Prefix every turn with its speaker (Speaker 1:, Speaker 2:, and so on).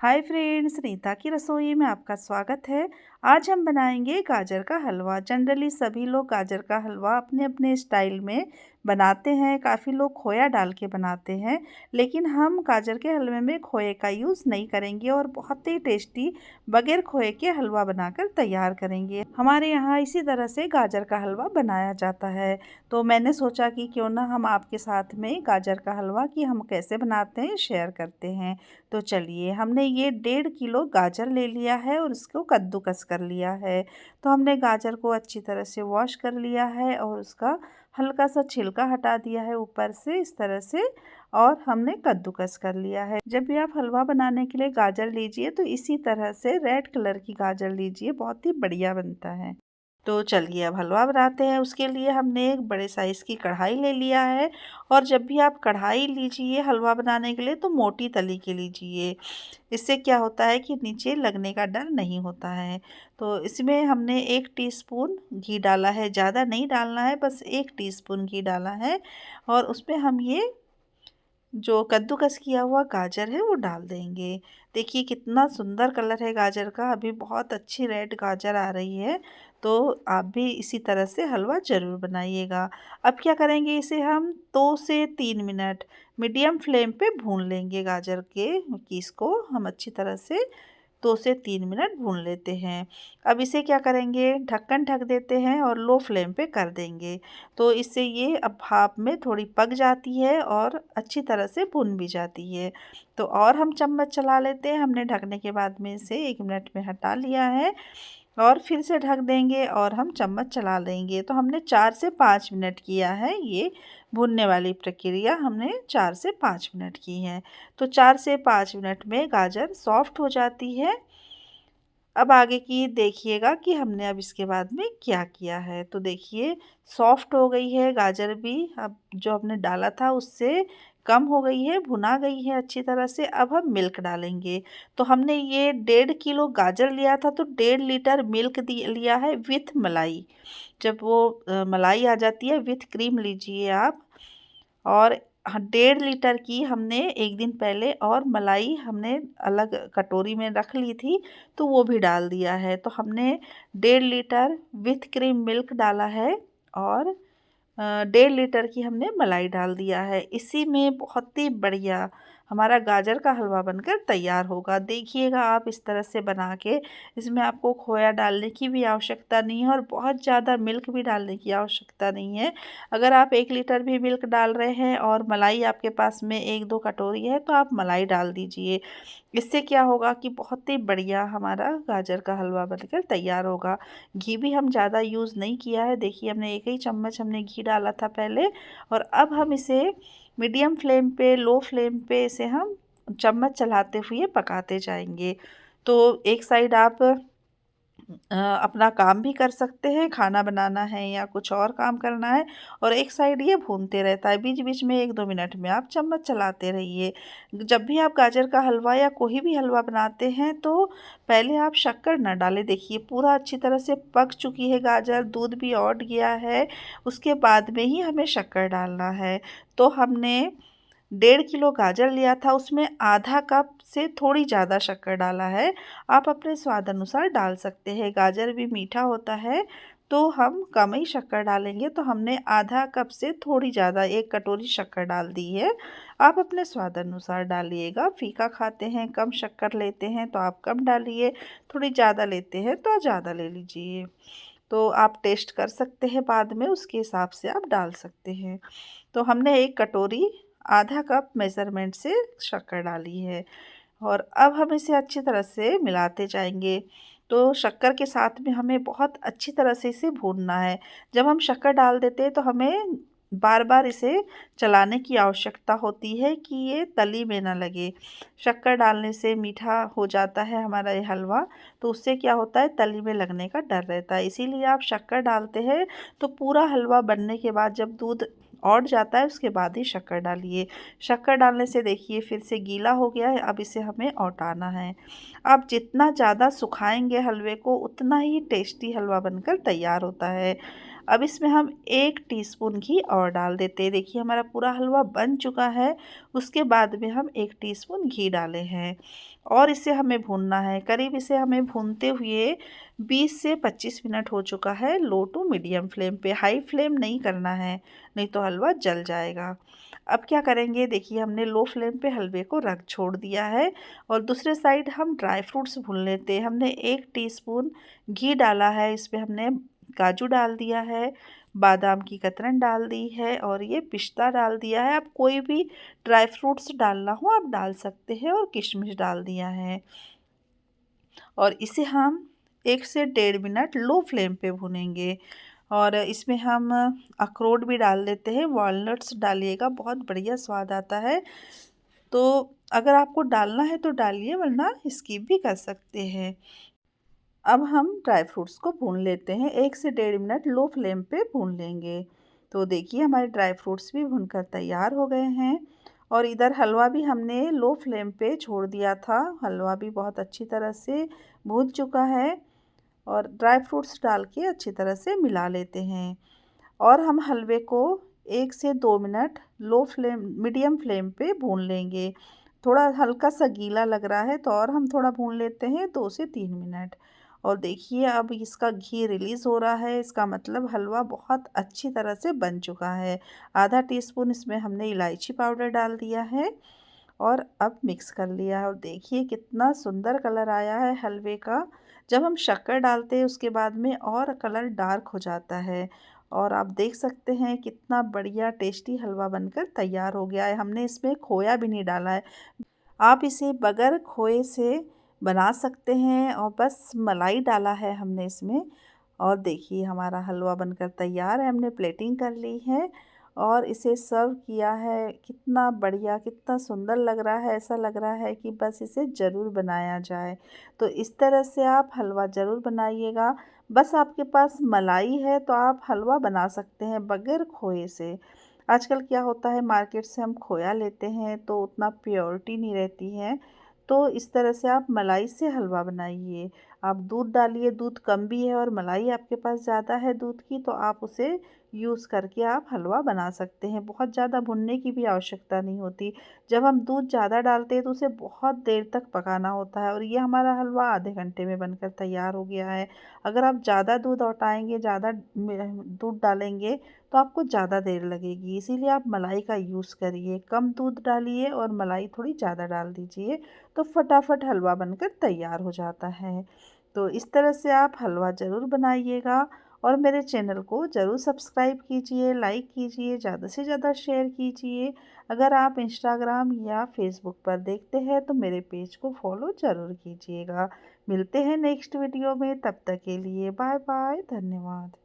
Speaker 1: Hi friends, Rita की रसोई में आपका स्वागत है। आज हम बनाएंगे गाजर का हलवा। जनरली सभी लोग गाजर का हलवा अपने अपने स्टाइल में बनाते हैं। काफ़ी लोग खोया डाल के बनाते हैं, लेकिन हम गाजर के हलवे में खोए का यूज़ नहीं करेंगे और बहुत ही टेस्टी बगैर खोए के हलवा बनाकर तैयार करेंगे। हमारे यहाँ इसी तरह से गाजर का हलवा बनाया जाता है, तो मैंने सोचा कि क्यों ना हम आपके साथ में गाजर का हलवा कि हम कैसे बनाते हैं शेयर करते हैं। तो चलिए, हमने ये 1.5 किलो गाजर ले लिया है और उसको कद्दूकस कर लिया है। तो हमने गाजर को अच्छी तरह से वॉश कर लिया है और उसका हल्का सा छिलका हटा दिया है ऊपर से इस तरह से, और हमने कद्दूकस कर लिया है। जब भी आप हलवा बनाने के लिए गाजर लीजिए तो इसी तरह से रेड कलर की गाजर लीजिए, बहुत ही बढ़िया बनता है। तो चलिए अब हलवा बनाते हैं। उसके लिए हमने एक बड़े साइज़ की कढ़ाई ले लिया है, और जब भी आप कढ़ाई लीजिए हलवा बनाने के लिए तो मोटी तली की लीजिए। इससे क्या होता है कि नीचे लगने का डर नहीं होता है। तो इसमें हमने 1 टीस्पून घी डाला है, ज़्यादा नहीं डालना है, बस 1 टीस्पून घी डाला है। और उसमें हम ये जो कद्दूकस किया हुआ गाजर है वो डाल देंगे। देखिए कितना सुंदर कलर है गाजर का, अभी बहुत अच्छी रेड गाजर आ रही है। तो आप भी इसी तरह से हलवा ज़रूर बनाइएगा। अब क्या करेंगे, इसे हम 2 से 3 मिनट मीडियम फ्लेम पे भून लेंगे। गाजर के पीस को हम अच्छी तरह से 2 से 3 मिनट भून लेते हैं। अब इसे क्या करेंगे, ढक्कन ढक देते हैं और लो फ्लेम पे कर देंगे। तो इससे ये अब भाप में थोड़ी पक जाती है और अच्छी तरह से भुन भी जाती है। तो और हम चम्मच चला लेते हैं। हमने ढकने के बाद में इसे 1 मिनट में हटा लिया है और फिर से ढक देंगे और हम चम्मच चला लेंगे। तो हमने 4 से 5 मिनट किया है, ये भुनने वाली प्रक्रिया हमने 4 से 5 मिनट की है। तो 4 से 5 मिनट में गाजर सॉफ्ट हो जाती है। अब आगे की देखिएगा कि हमने अब इसके बाद में क्या किया है। तो देखिए सॉफ्ट हो गई है गाजर भी, अब जो हमने डाला था उससे कम हो गई है, भुना गई है अच्छी तरह से। अब हम मिल्क डालेंगे। तो हमने ये 1.5 किलो गाजर लिया था तो 1.5 लीटर मिल्क लिया है विथ मलाई। जब वो मलाई आ जाती है विथ क्रीम लीजिए आप। और 1.5 लीटर की हमने एक दिन पहले और मलाई हमने अलग कटोरी में रख ली थी, तो वो भी डाल दिया है। तो हमने 1.5 लीटर विथ क्रीम मिल्क डाला है और 1.5 लीटर की हमने मलाई डाल दिया है। इसी में बहुत ही बढ़िया हमारा गाजर का हलवा बनकर तैयार होगा। देखिएगा आप इस तरह से बना के, इसमें आपको खोया डालने की भी आवश्यकता नहीं है और बहुत ज़्यादा मिल्क भी डालने की आवश्यकता नहीं है। अगर आप 1 लीटर भी मिल्क डाल रहे हैं और मलाई आपके पास में 1-2 कटोरी है तो आप मलाई डाल दीजिए। इससे क्या होगा कि बहुत ही बढ़िया हमारा गाजर का हलवा बनकर तैयार होगा। घी भी हम ज़्यादा यूज़ नहीं किया है। देखिए हमने 1 ही चम्मच हमने घी डाला था पहले, और अब हम इसे मीडियम फ्लेम पे लो फ्लेम पे इसे हम चम्मच चलाते हुए पकाते जाएंगे। तो एक साइड आप अपना काम भी कर सकते हैं, खाना बनाना है या कुछ और काम करना है, और एक साइड ये भूनते रहता है। बीच बीच में 1-2 मिनट में आप चम्मच चलाते रहिए। जब भी आप गाजर का हलवा या कोई भी हलवा बनाते हैं तो पहले आप शक्कर ना डालें। देखिए पूरा अच्छी तरह से पक चुकी है गाजर, दूध भी औट गया है, उसके बाद में ही हमें शक्कर डालना है। तो हमने 1.5 किलो गाजर लिया था, उसमें आधा कप से थोड़ी ज़्यादा शक्कर डाला है। आप अपने स्वाद अनुसार डाल सकते हैं। गाजर भी मीठा होता है तो हम कम ही शक्कर डालेंगे। तो हमने आधा कप से थोड़ी ज़्यादा 1 कटोरी शक्कर डाल दी है। आप अपने स्वाद अनुसार डालिएगा। फीका खाते हैं, कम शक्कर लेते हैं तो आप कम डालिए, थोड़ी ज़्यादा लेते हैं तो ज़्यादा ले लीजिए। तो आप टेस्ट कर सकते हैं बाद में, उसके हिसाब से आप डाल सकते हैं। तो हमने 1 कटोरी आधा कप मेज़रमेंट से शक्कर डाली है, और अब हम इसे अच्छी तरह से मिलाते जाएंगे। तो शक्कर के साथ में हमें बहुत अच्छी तरह से इसे भूनना है। जब हम शक्कर डाल देते हैं तो हमें बार बार इसे चलाने की आवश्यकता होती है कि ये तली में ना लगे। शक्कर डालने से मीठा हो जाता है हमारा ये हलवा, तो उससे क्या होता है, तली में लगने का डर रहता है। इसीलिए आप शक्कर डालते हैं तो पूरा हलवा बनने के बाद जब दूध औट जाता है उसके बाद ही शक्कर डालिए। शक्कर डालने से देखिए फिर से गीला हो गया है, अब इसे हमें औटाना है। आप जितना ज़्यादा सुखाएंगे हलवे को उतना ही टेस्टी हलवा बनकर तैयार होता है। अब इसमें हम 1 टीस्पून घी और डाल देते हैं। देखिए हमारा पूरा हलवा बन चुका है। उसके बाद में हम 1 टीस्पून घी डाले हैं और इसे हमें भूनना है। करीब इसे हमें भूनते हुए 20 से 25 मिनट हो चुका है, लो टू मीडियम फ्लेम पे। हाई फ्लेम नहीं करना है, नहीं तो हलवा जल जाएगा। अब क्या करेंगे, देखिए हमने लो फ्लेम पे हलवे को रख छोड़ दिया है और दूसरे साइड हम ड्राई फ्रूट्स भून लेते हैं। हमने 1 टीस्पून घी डाला है, इसमें हमने काजू डाल दिया है, बादाम की कतरन डाल दी है और ये पिस्ता डाल दिया है। आप कोई भी ड्राई फ्रूट्स डालना हो आप डाल सकते हैं और किशमिश डाल दिया है और इसे हम 1 से 1.5 मिनट लो फ्लेम पे भूनेंगे। और इसमें हम अखरोट भी डाल देते हैं, वॉलनट्स डालिएगा, बहुत बढ़िया स्वाद आता है। तो अगर आपको डालना है तो डालिए, वरना स्किप भी कर सकते हैं। अब हम ड्राई फ्रूट्स को भून लेते हैं, 1 से 1.5 मिनट लो फ्लेम पे भून लेंगे। तो देखिए हमारे ड्राई फ्रूट्स भी भुनकर तैयार हो गए हैं और इधर हलवा भी हमने लो फ्लेम पे छोड़ दिया था। हलवा भी बहुत अच्छी तरह से भून चुका है और ड्राई फ्रूट्स डाल के अच्छी तरह से मिला लेते हैं और हम हलवे को 1 से 2 minute low flame medium flame पे भून लेंगे। थोड़ा हल्का सा गीला लग रहा है तो और हम थोड़ा भून लेते हैं 2 से 3 मिनट। और देखिए अब इसका घी रिलीज़ हो रहा है, इसका मतलब हलवा बहुत अच्छी तरह से बन चुका है। आधा टीस्पून इसमें हमने इलायची पाउडर डाल दिया है और अब मिक्स कर लिया है और देखिए कितना सुंदर कलर आया है हलवे का। जब हम शक्कर डालते हैं उसके बाद में और कलर डार्क हो जाता है और आप देख सकते हैं कितना बढ़िया टेस्टी हलवा बनकर तैयार हो गया है। हमने इसमें खोया भी नहीं डाला है, आप इसे बगैर खोए से बना सकते हैं और बस मलाई डाला है हमने इसमें। और देखिए हमारा हलवा बनकर तैयार है, हमने प्लेटिंग कर ली है और इसे सर्व किया है। कितना बढ़िया, कितना सुंदर लग रहा है, ऐसा लग रहा है कि बस इसे ज़रूर बनाया जाए। तो इस तरह से आप हलवा ज़रूर बनाइएगा। बस आपके पास मलाई है तो आप हलवा बना सकते हैं बगैर खोए से। आजकल क्या होता है, मार्केट से हम खोया लेते हैं तो उतना प्योरिटी नहीं रहती है। तो इस तरह से आप मलाई से हलवा बनाइए। आप दूध डालिए, दूध कम भी है और मलाई आपके पास ज़्यादा है दूध की, तो आप उसे यूज़ करके आप हलवा बना सकते हैं। बहुत ज़्यादा भुनने की भी आवश्यकता नहीं होती। जब हम दूध ज़्यादा डालते हैं तो उसे बहुत देर तक पकाना होता है और ये हमारा हलवा आधे घंटे में बनकर तैयार हो गया है। अगर आप ज़्यादा दूध औटाएँगे, ज़्यादा दूध डालेंगे तो आपको ज़्यादा देर लगेगी। इसीलिए आप मलाई का यूज़ करिए, कम दूध डालिए और मलाई थोड़ी ज़्यादा डाल दीजिए, तो फटाफट हलवा बनकर तैयार हो जाता है। तो इस तरह से आप हलवा ज़रूर बनाइएगा और मेरे चैनल को ज़रूर सब्सक्राइब कीजिए, लाइक कीजिए, ज़्यादा से ज़्यादा शेयर कीजिए। अगर आप इंस्टाग्राम या फेसबुक पर देखते हैं तो मेरे पेज को फॉलो ज़रूर कीजिएगा। मिलते हैं नेक्स्ट वीडियो में, तब तक के लिए बाय बाय, धन्यवाद।